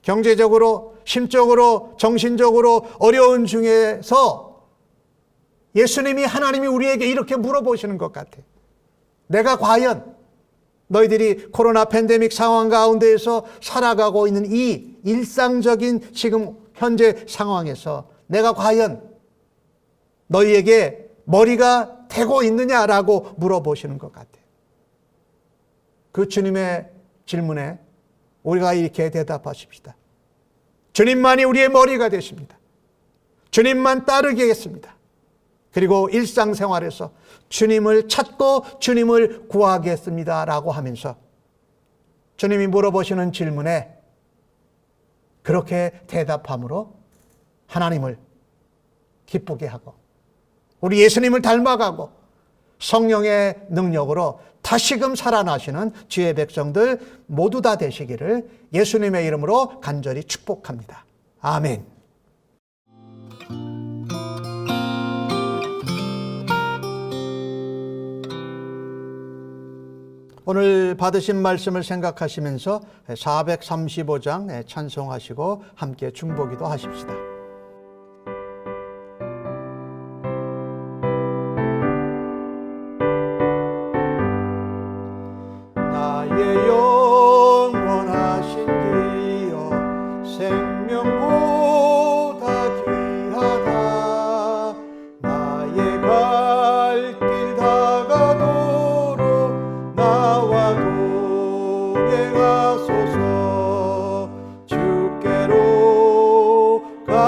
경제적으로, 심적으로, 정신적으로 어려운 중에서 예수님이, 하나님이 우리에게 이렇게 물어보시는 것 같아요. 내가 과연 너희들이 코로나 팬데믹 상황 가운데에서 살아가고 있는 이 일상적인 지금 현재 상황에서 내가 과연 너희에게 머리가 되고 있느냐라고 물어보시는 것 같아요. 그 주님의 질문에 우리가 이렇게 대답하십시다. 주님만이 우리의 머리가 되십니다. 주님만 따르겠습니다. 그리고 일상생활에서 주님을 찾고 주님을 구하겠습니다 라고 하면서 주님이 물어보시는 질문에 그렇게 대답함으로 하나님을 기쁘게 하고 우리 예수님을 닮아가고 성령의 능력으로 다시금 살아나시는 주의 백성들 모두 다 되시기를 예수님의 이름으로 간절히 축복합니다. 아멘. 오늘 받으신 말씀을 생각하시면서 435장 찬송하시고 함께 중보기도 하십시다. 나의 영원하신 기여 생명보다 귀하다. 나의 갈 길 다가도록 나와 동행하소서. 주께로 가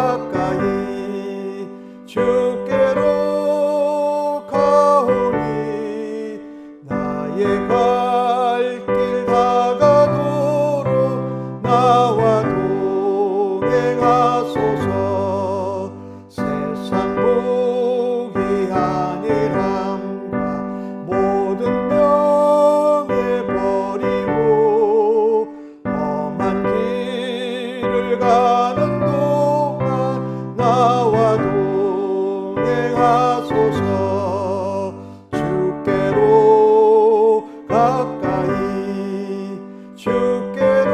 가는 동안 나와 동행하소서. 주께로 가까이 주께로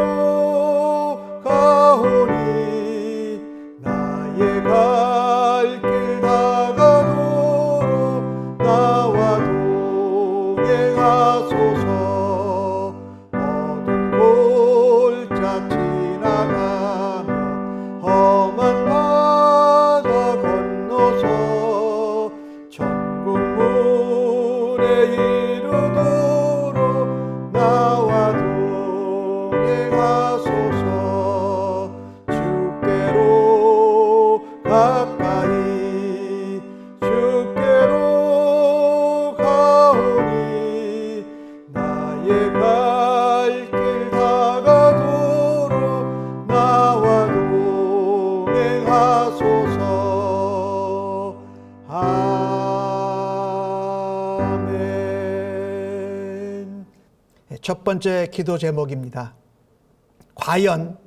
가오니 나의 갈 길 다가도록 나와 동행하소서. 어두운 골짜 지나가며 험한 바다 건너서 천국 문에 이르도록 나와 동행하소서. 주께로 가까이 주께로 가오니 나의 갈 길 다가도록 나와 동행하소서. 아멘. 첫 번째 기도 제목입니다. 과연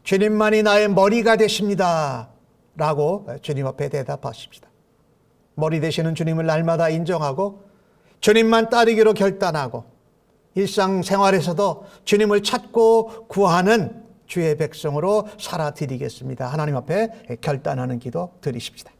주님만이 나의 머리가 되십니다 라고 주님 앞에 대답하십시다. 머리 되시는 주님을 날마다 인정하고 주님만 따르기로 결단하고 일상생활에서도 주님을 찾고 구하는 주의 백성으로 살아드리겠습니다. 하나님 앞에 결단하는 기도 드리십시다.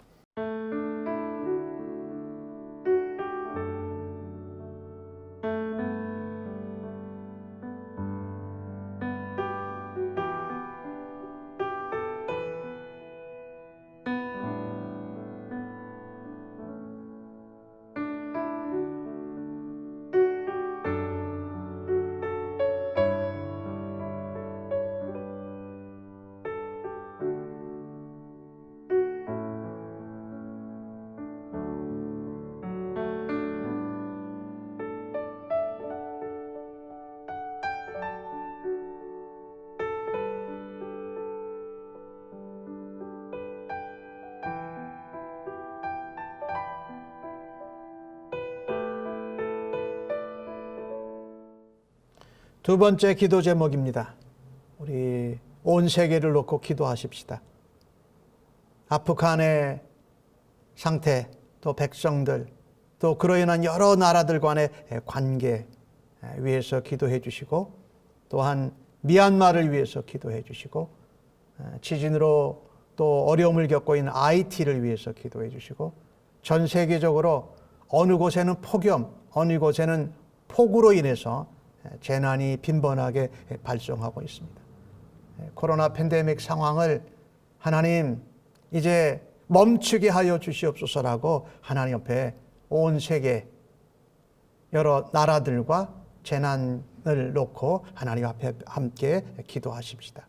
두 번째 기도 제목입니다. 우리 온 세계를 놓고 기도하십시다. 아프간의 상태, 또 백성들, 또 그로 인한 여러 나라들 간의 관계 위해서 기도해 주시고, 또한 미얀마를 위해서 기도해 주시고, 지진으로 또 어려움을 겪고 있는 IT를 위해서 기도해 주시고, 전 세계적으로 어느 곳에는 폭염, 어느 곳에는 폭우로 인해서 재난이 빈번하게 발생하고 있습니다. 코로나 팬데믹 상황을 하나님 이제 멈추게 하여 주시옵소서라고 하나님 옆에 온 세계 여러 나라들과 재난을 놓고 하나님 앞에 함께 기도하십시다.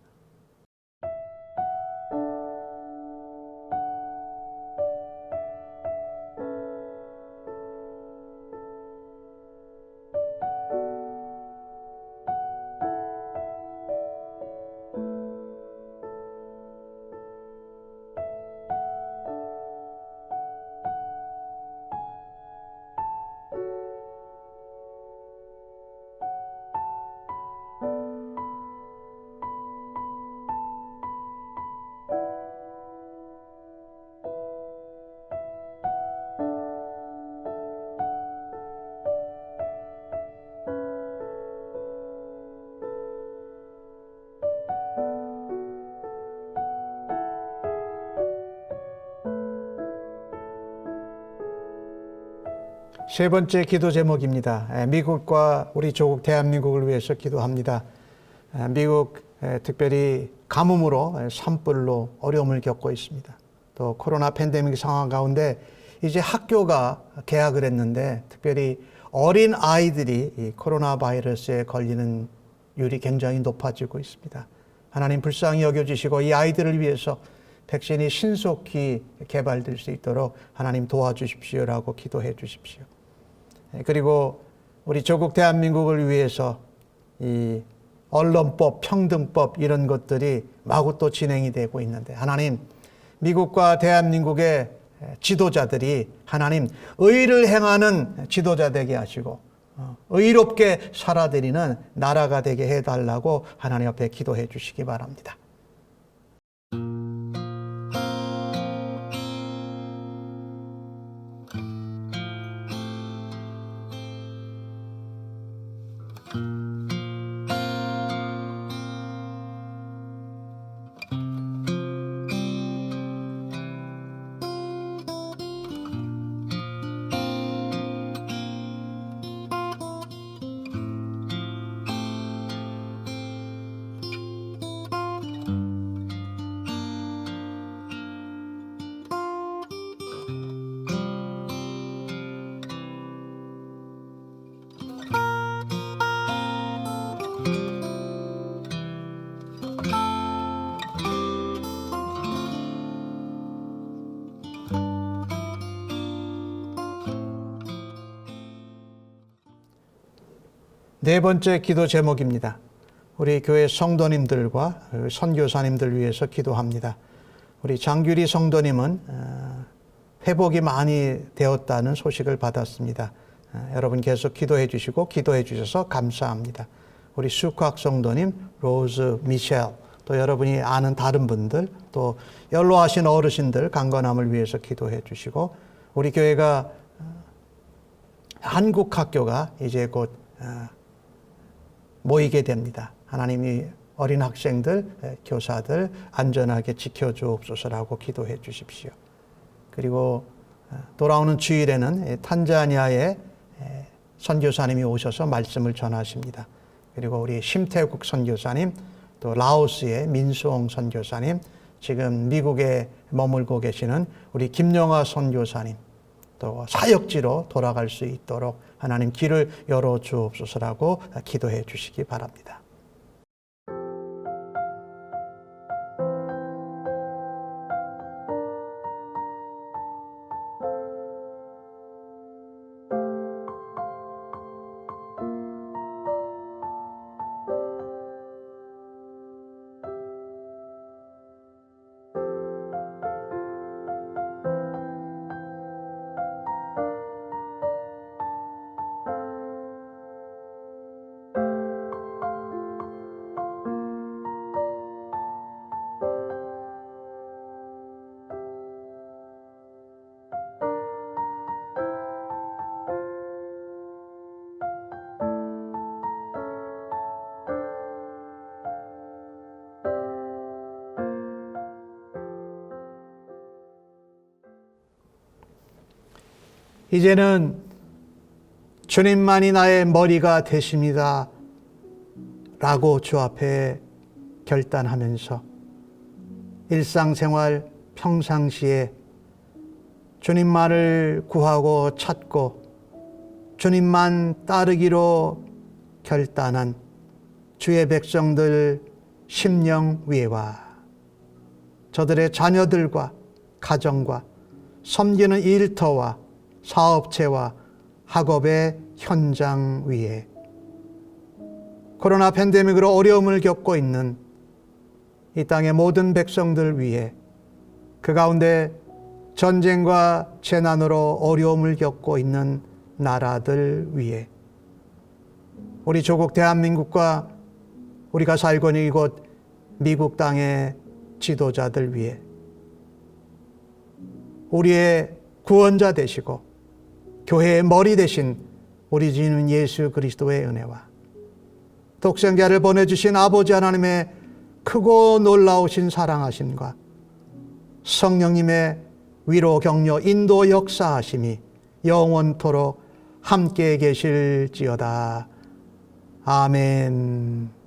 세 번째 기도 제목입니다. 미국과 우리 조국 대한민국을 위해서 기도합니다. 미국 특별히 가뭄으로 산불로 어려움을 겪고 있습니다. 또 코로나 팬데믹 상황 가운데 이제 학교가 개학을 했는데 특별히 어린 아이들이 이 코로나 바이러스에 걸리는 율이 굉장히 높아지고 있습니다. 하나님 불쌍히 여겨주시고 이 아이들을 위해서 백신이 신속히 개발될 수 있도록 하나님 도와주십시오라고 기도해 주십시오. 그리고 우리 조국 대한민국을 위해서 이 언론법, 평등법 이런 것들이 마구 또 진행이 되고 있는데 하나님 미국과 대한민국의 지도자들이 하나님 의를 행하는 지도자 되게 하시고 의롭게 살아드리는 나라가 되게 해달라고 하나님 앞에 기도해 주시기 바랍니다. 네 번째 기도 제목입니다. 우리 교회 성도님들과 선교사님들 위해서 기도합니다. 우리 장규리 성도님은 회복이 많이 되었다는 소식을 받았습니다. 여러분 계속 기도해 주시고 기도해 주셔서 감사합니다. 우리 수학 성도님, 로즈, 미셸, 또 여러분이 아는 다른 분들, 또 연로하신 어르신들 강건함을 위해서 기도해 주시고, 우리 교회가 한국 학교가 이제 곧 모이게 됩니다. 하나님이 어린 학생들, 교사들 안전하게 지켜주옵소서라고 기도해 주십시오. 그리고 돌아오는 주일에는 탄자니아의 선교사님이 오셔서 말씀을 전하십니다. 그리고 우리 심태국 선교사님, 또 라오스의 민수홍 선교사님, 지금 미국에 머물고 계시는 우리 김영아 선교사님, 또 사역지로 돌아갈 수 있도록 하나님 길을 열어주옵소서라고 기도해 주시기 바랍니다. 이제는 주님만이 나의 머리가 되십니다 라고 주 앞에 결단하면서 일상생활 평상시에 주님만을 구하고 찾고 주님만 따르기로 결단한 주의 백성들 심령 위에와 저들의 자녀들과 가정과 섬기는 일터와 사업체와 학업의 현장 위에 코로나 팬데믹으로 어려움을 겪고 있는 이 땅의 모든 백성들 위에 그 가운데 전쟁과 재난으로 어려움을 겪고 있는 나라들 위에 우리 조국 대한민국과 우리가 살고 있는 이곳 미국 땅의 지도자들 위에 우리의 구원자 되시고 교회의 머리 되신 우리 주님 예수 그리스도의 은혜와 독생자를 보내주신 아버지 하나님의 크고 놀라우신 사랑하심과 성령님의 위로 격려 인도 역사하심이 영원토록 함께 계실지어다. 아멘.